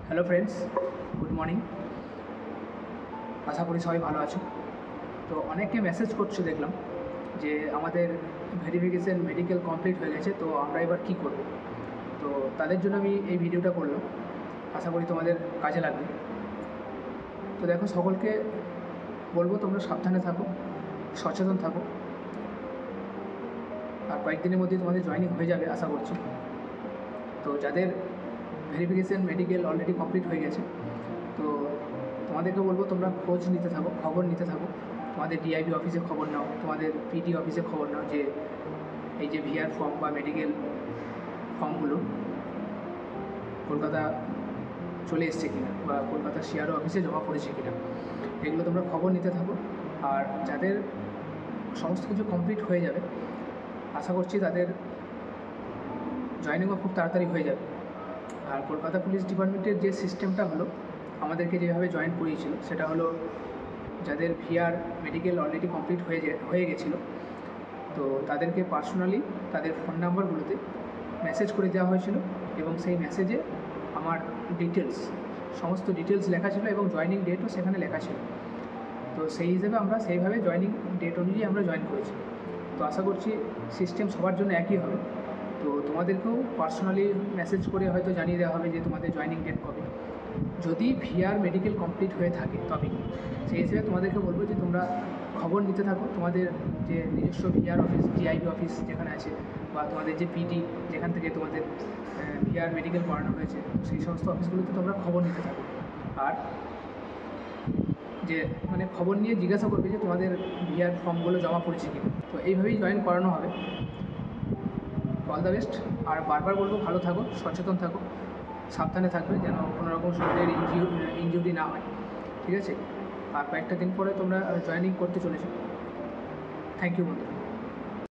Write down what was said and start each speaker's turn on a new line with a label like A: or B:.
A: Hello friends, good morning. আশা করি সবাই ভালো আছো। তো অনেকে মেসেজ করছো দেখলাম যে আমাদের ভেরিফিকেশান মেডিকেল কমপ্লিট হয়ে গেছে, তো আমরা এবার কী করব। তো তাদের জন্য আমি এই ভিডিওটা করলাম, আশা করি তোমাদের কাজে লাগবে। তো দেখো, সকলকে বলবো তোমরা সাবধানে থাকো, সচেতন থাকো, আর কয়েকদিনের মধ্যে তোমাদের জয়েনিং হয়ে যাবে আশা করছি। তো যাদের ভেরিফিকেশান মেডিকেল অলরেডি কমপ্লিট হয়ে গেছে, তো তোমাদেরকে বলবো তোমরা খোঁজ নিতে থাকো, খবর নিতে থাকো। তোমাদের ডিআইবি অফিসে খবর নাও, তোমাদের পিটি অফিসে খবর নাও যে এই যে ভিআর ফর্ম বা মেডিকেল ফর্মগুলো কলকাতা চলে এসছে কিনা বা কলকাতা সিআরও অফিসে জমা পড়েছে কিনা, এগুলো তোমরা খবর নিতে থাকো। আর যাদের সমস্ত কিছু কমপ্লিট হয়ে যাবে, আশা করছি তাদের জয়েনিংও খুব তাড়াতাড়ি হয়ে যাবে। আর কলকাতা পুলিশ ডিপার্টমেন্টের যে সিস্টেমটা হলো, আমাদেরকে যেভাবে জয়েন করিয়েছিল, সেটা হলো যাদের ভিআর মেডিকেল অলরেডি কমপ্লিট হয়ে গেছিলো, তো তাদেরকে পার্সোনালি তাদের ফোন নাম্বারগুলোতে মেসেজ করে দেওয়া হয়েছিল, এবং সেই মেসেজে আমার সমস্ত ডিটেলস লেখা ছিল এবং জয়েনিং ডেটও সেখানে লেখা ছিল। তো সেই হিসেবে আমরা সেইভাবে জয়েনিং ডেট অনুযায়ী আমরা জয়েন করেছি। তো আশা করছি সিস্টেম সবার জন্য একই হবে। তো তোমাদেরকেও পার্সোনালি মেসেজ করে হয়তো জানিয়ে দেওয়া হবে যে তোমাদের জয়েনিং ডেট কবে, যদি ভিআর মেডিকেল কমপ্লিট হয়ে থাকে তবে। সেই হিসেবে তোমাদেরকে বলবো যে তোমরা খবর নিতে থাকো, তোমাদের যে নিজস্ব ভিআর অফিস, ডিআইবি অফিস যেখানে আছে, বা তোমাদের যে পিটি যেখান থেকে তোমাদের ভিআর মেডিকেল করানো হয়েছে, সেই সমস্ত অফিসগুলোতে তোমরা খবর নিতে থাকো। আর যে খবর নিয়ে জিজ্ঞাসা করবে যে তোমাদের ভিআর ফর্মগুলো জমা পড়েছে কিনা। তো এইভাবেই জয়েন করানো হবে। All the best. আর বারবার বলবো, ভালো থাকো, সচেতন থাকো, সাবধানে থাকবে যেন কোনো রকম শরীরের ইনজুরি না হয়, ঠিক আছে? আর কয়েকটা দিন পরে তোমরা জয়েনিং করতে চলেছো। থ্যাংক ইউ বন্ধুরা।